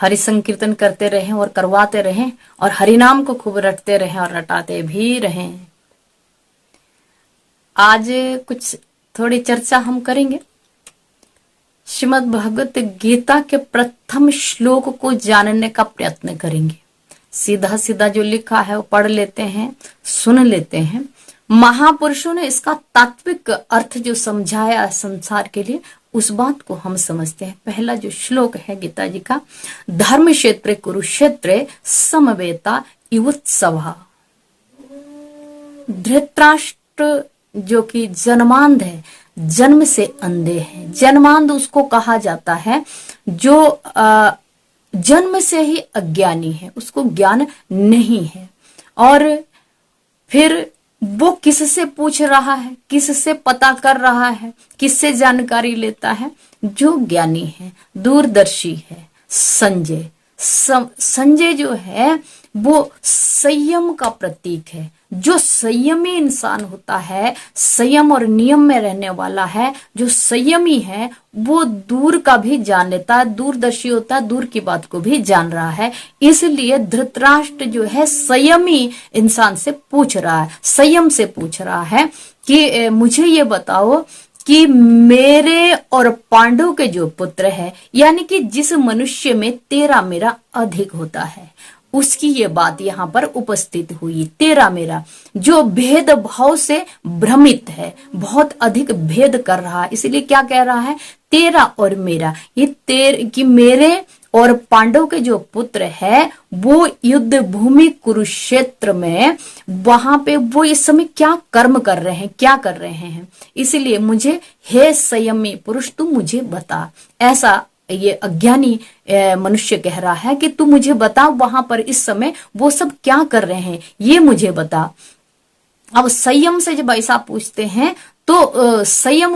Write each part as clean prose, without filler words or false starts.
हरि संकीर्तन करते रहें और करवाते रहें और हरि नाम को खूब रटते रहें और रटाते भी रहें। आज कुछ थोड़ी चर्चा हम करेंगे। श्रीमद् भगवत गीता के प्रथम श्लोक को जानने का प्रयत्न करेंगे। सीधा सीधा जो लिखा है वो पढ़ लेते हैं, सुन लेते हैं। महापुरुषों ने इसका तात्विक अर्थ जो समझाया संसार के लिए, उस बात को हम समझते हैं। पहला जो श्लोक है गीता जी का, धर्म क्षेत्र कुरुक्षेत्र समवेता युवत्सवा। धृतराष्ट्र जो कि जन्मांध है, जन्म से अंधे हैं। जन्मांध उसको कहा जाता है जो जन्म से ही अज्ञानी है, उसको ज्ञान नहीं है। और फिर वो किससे पूछ रहा है, किससे पता कर रहा है, किससे जानकारी लेता है? जो ज्ञानी है, दूरदर्शी है, संजय। संजय जो है वो संयम का प्रतीक है। जो संयमी इंसान होता है, संयम और नियम में रहने वाला है, जो संयमी है, वो दूर का भी जान लेता है, दूरदर्शी होता है, दूर की बात को भी जान रहा है। इसलिए धृतराष्ट्र जो है संयमी इंसान से पूछ रहा है, संयम से पूछ रहा है कि मुझे ये बताओ कि मेरे और पांडव के जो पुत्र है, यानी कि जिस मनुष्य में तेरा मेरा अधिक होता है, उसकी ये बात यहाँ पर उपस्थित हुई। तेरा मेरा जो भेद भाव से भ्रमित है, बहुत अधिक भेद कर रहा है, इसलिए क्या कह रहा है? तेरा और मेरा, ये कि मेरे और पांडव के जो पुत्र है वो युद्ध भूमि कुरुक्षेत्र में, वहां पे वो इस समय क्या कर्म कर रहे हैं, क्या कर रहे हैं। इसलिए मुझे, हे संयमी पुरुष, तू मुझे बता। ऐसा ये अज्ञानी मनुष्य कह रहा है कि तू मुझे बता, वहां पर इस समय वो सब क्या कर रहे हैं, ये मुझे बता। अब संयम से जब ऐसा पूछते हैं तो संयम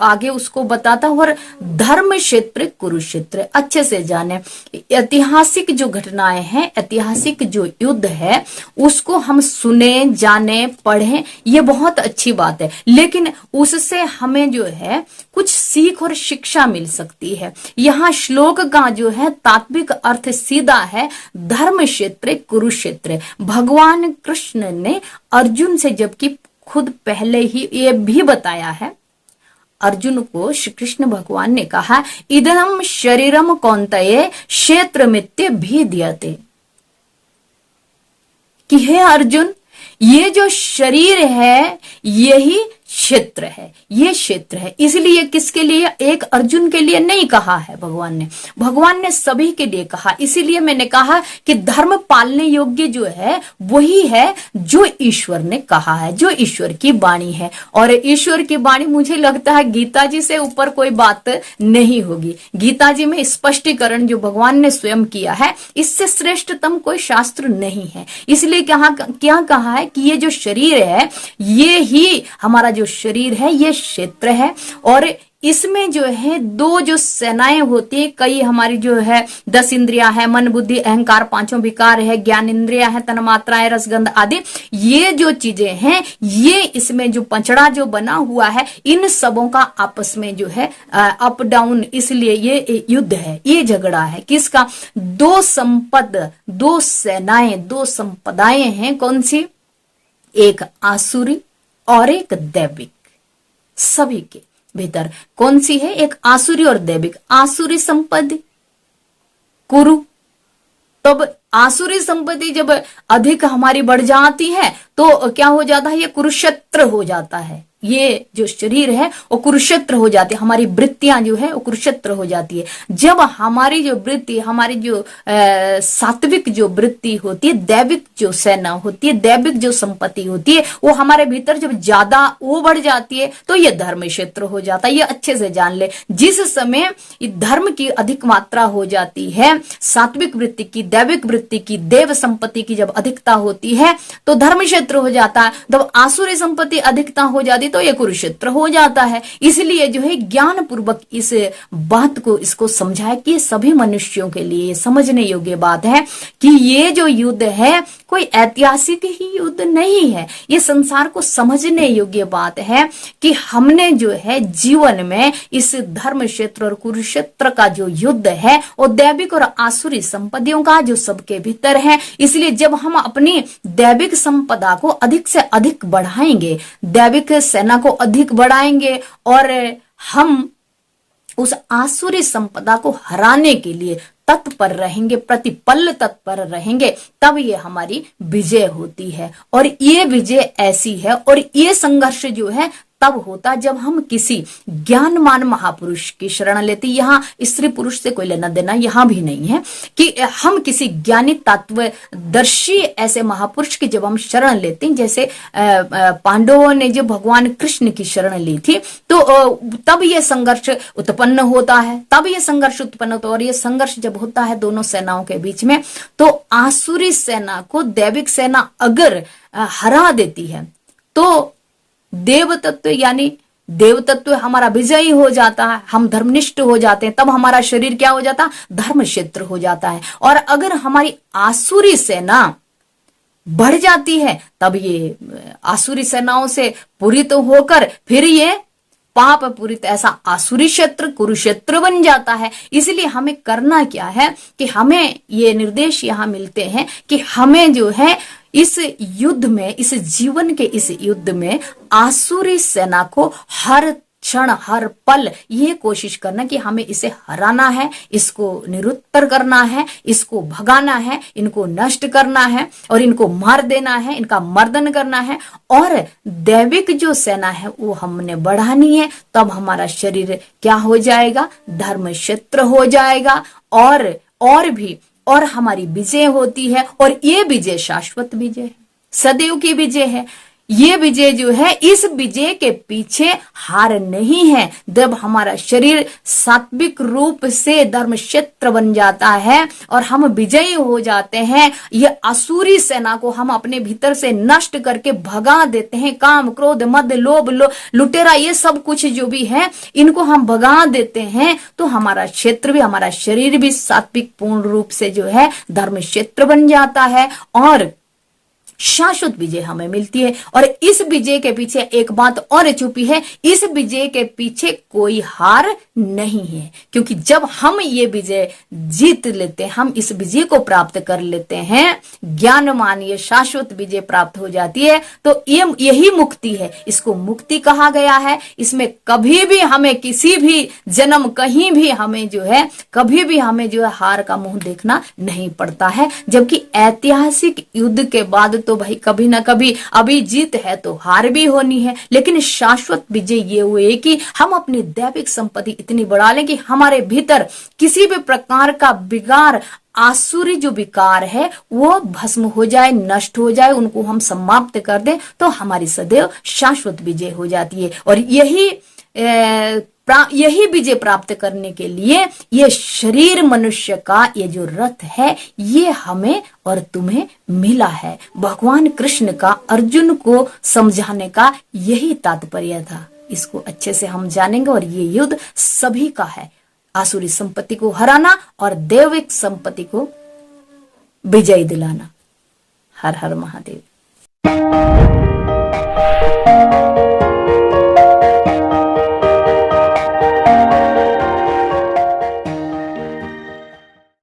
आगे उसको बताता है। और धर्म क्षेत्र कुरुक्षेत्र, अच्छे से जाने। ऐतिहासिक जो घटनाएं हैं, ऐतिहासिक जो युद्ध है, उसको हम सुने, जाने, पढ़ें, ये बहुत अच्छी बात है। लेकिन उससे हमें जो है कुछ सीख और शिक्षा मिल सकती है। यहाँ श्लोक का जो है तात्विक अर्थ सीधा है, धर्म क्षेत्र कुरुक्षेत्र। भगवान कृष्ण ने अर्जुन से, जबकि खुद पहले ही ये भी बताया है, अर्जुन को श्री कृष्ण भगवान ने कहा, इदम शरीरम कौन्तेय क्षेत्र मित्य भी दियते, कि हे अर्जुन, ये जो शरीर है यही क्षेत्र है, ये क्षेत्र है। इसलिए किसके लिए? एक अर्जुन के लिए नहीं कहा है भगवान ने सभी के लिए कहा। इसीलिए मैंने कहा कि धर्म पालने योग्य जो है वही है जो ईश्वर ने कहा है, जो ईश्वर की वाणी है। और ईश्वर की वाणी, मुझे लगता है गीता जी से ऊपर कोई बात नहीं होगी। गीता जी में स्पष्टीकरण जो भगवान ने स्वयं किया है, इससे श्रेष्ठतम कोई शास्त्र नहीं है। इसलिए क्या कहा है कि ये जो शरीर है, ये ही हमारा जो शरीर है, ये क्षेत्र है। और इसमें जो है दो जो सेनाएं होती है, कई हमारी जो है 10 इंद्रियां है, मन बुद्धि अहंकार, पांचों विकार है, ज्ञान इंद्रिया है, तन्मात्राएं, रसगंध आदि, ये जो चीजें हैं, ये इसमें जो पंचड़ा जो बना हुआ है, इन सबों का आपस में जो है अप डाउन, इसलिए ये युद्ध है, ये झगड़ा है। किसका? दो संपद, दो सेनाएं, दो संपदाएं हैं। कौन सी? एक आसुरी और एक दैविक। सभी के भीतर कौन सी है? एक आसुरी और दैविक। आसुरी संपत्ति कुरु, तब आसुरी संपत्ति जब अधिक हमारी बढ़ जाती है तो क्या हो जाता है? ये कुरुक्षेत्र हो जाता है। ये जो शरीर है वो कुरुक्षेत्र हो जाती है। हमारी वृत्तियां जो है वो कुरुक्षेत्र हो जाती है। जब हमारी जो वृत्ति, हमारी जो सात्विक जो वृत्ति होती है, दैविक जो सेना होती है, दैविक जो संपत्ति होती है, वो हमारे भीतर जब ज्यादा वो बढ़ जाती है तो ये धर्म क्षेत्र हो जाता है। ये अच्छे से जान ले। जिस समय धर्म की अधिक मात्रा हो जाती है, सात्विक वृत्ति की, दैविक वृत्ति की, देव संपत्ति की जब अधिकता होती है तो धर्म क्षेत्र हो जाता है। जब आसुरी संपत्ति अधिकता हो जाती तो ये कुरुक्षेत्र हो जाता है। इसलिए जो है ज्ञान पूर्वक इस बात को, इसको समझाए कि सभी मनुष्यों के लिए समझने योग्य बात है कि ये जो युद्ध है कोई ऐतिहासिक ही युद्ध नहीं है। ये संसार को समझने योग्य बात है कि हमने जो है जीवन में इस धर्म क्षेत्र और कुरुक्षेत्र का जो युद्ध है वो दैविक और आसुरी संपत्तियों का जो सबके भीतर है। इसलिए जब हम अपनी दैविक संपदा को अधिक से अधिक बढ़ाएंगे, दैविक सेना को अधिक बढ़ाएंगे और हम उस आसुरी संपदा को हराने के लिए तत्पर रहेंगे, प्रतिपल तत्पर रहेंगे, तब ये हमारी विजय होती है। और ये विजय ऐसी है और ये संघर्ष जो है तब होता जब हम किसी ज्ञानमान महापुरुष की शरण लेते। यहाँ स्त्री पुरुष से कोई लेना देना यहाँ भी नहीं है कि हम किसी ज्ञानी तत्वदर्शी ऐसे महापुरुष की जब हम शरण लेते हैं, जैसे पांडवों ने जो भगवान कृष्ण की शरण ली थी, तो तब ये संघर्ष उत्पन्न होता है, तब ये संघर्ष उत्पन्न होता है। और ये संघर्ष जब होता है दोनों सेनाओं के बीच में, तो आसुरी सेना को दैविक सेना अगर हरा देती है तो देव तत्व यानी देव तत्व हमारा विजयी हो जाता है, हम धर्मनिष्ठ हो जाते हैं, तब हमारा शरीर क्या हो जाता है, धर्म क्षेत्र हो जाता है। और अगर हमारी आसुरी सेना बढ़ जाती है तब ये आसुरी सेनाओं से पूरित होकर फिर ये पाप पूरित ऐसा आसुरी क्षेत्र कुरुक्षेत्र बन जाता है। इसलिए हमें करना क्या है कि हमें ये निर्देश यहाँ मिलते हैं कि हमें जो है इस युद्ध में, इस जीवन के इस युद्ध में आसुरी सेना को हर क्षण हर पल ये कोशिश करना कि हमें इसे हराना है, इसको निरुत्तर करना है, इसको भगाना है, इनको नष्ट करना है और इनको मार देना है, इनका मर्दन करना है। और दैविक जो सेना है वो हमने बढ़ानी है, तब हमारा शरीर क्या हो जाएगा, धर्म क्षेत्र हो जाएगा और भी और हमारी विजय होती है। और ये विजय शाश्वत विजय है, सदैव की विजय है। ये विजय जो है, इस विजय के पीछे हार नहीं है। जब हमारा शरीर सात्विक रूप से धर्म क्षेत्र बन जाता है और हम विजयी हो जाते हैं, ये असुरी सेना को हम अपने भीतर से नष्ट करके भगा देते हैं। काम क्रोध मद लोभ लुटेरा ये सब कुछ जो भी है, इनको हम भगा देते हैं, तो हमारा क्षेत्र भी, हमारा शरीर भी सात्विक पूर्ण रूप से जो है धर्म क्षेत्र बन जाता है और शाश्वत विजय हमें मिलती है। और इस विजय के पीछे एक बात और छुपी है, इस विजय के पीछे कोई हार नहीं है, क्योंकि जब हम ये विजय जीत लेते हैं, हम इस विजय को प्राप्त कर लेते हैं, ज्ञानमान ये शाश्वत विजय प्राप्त हो जाती है, तो यही मुक्ति है। इसको मुक्ति कहा गया है। इसमें कभी भी हमें किसी भी जन्म कहीं भी हमें जो है कभी भी हमें जो है हार का मुंह देखना नहीं पड़ता है। जबकि ऐतिहासिक युद्ध के बाद तो भाई कभी ना कभी, अभी जीत है तो हार भी होनी है, लेकिन शाश्वत विजय ये हुए कि हम अपनी दैविक संपत्ति इतनी बढ़ा लें कि हमारे भीतर किसी भी प्रकार का विकार, आसुरी जो विकार है वो भस्म हो जाए, नष्ट हो जाए, उनको हम समाप्त कर दें, तो हमारी सदैव शाश्वत विजय हो जाती है। और यही विजय प्राप्त करने के लिए ये शरीर मनुष्य का ये जो रथ है ये हमें और तुम्हें मिला है। भगवान कृष्ण का अर्जुन को समझाने का यही तात्पर्य था। इसको अच्छे से हम जानेंगे और ये युद्ध सभी का है, आसुरी संपत्ति को हराना और दैविक संपत्ति को विजय दिलाना। हर हर महादेव।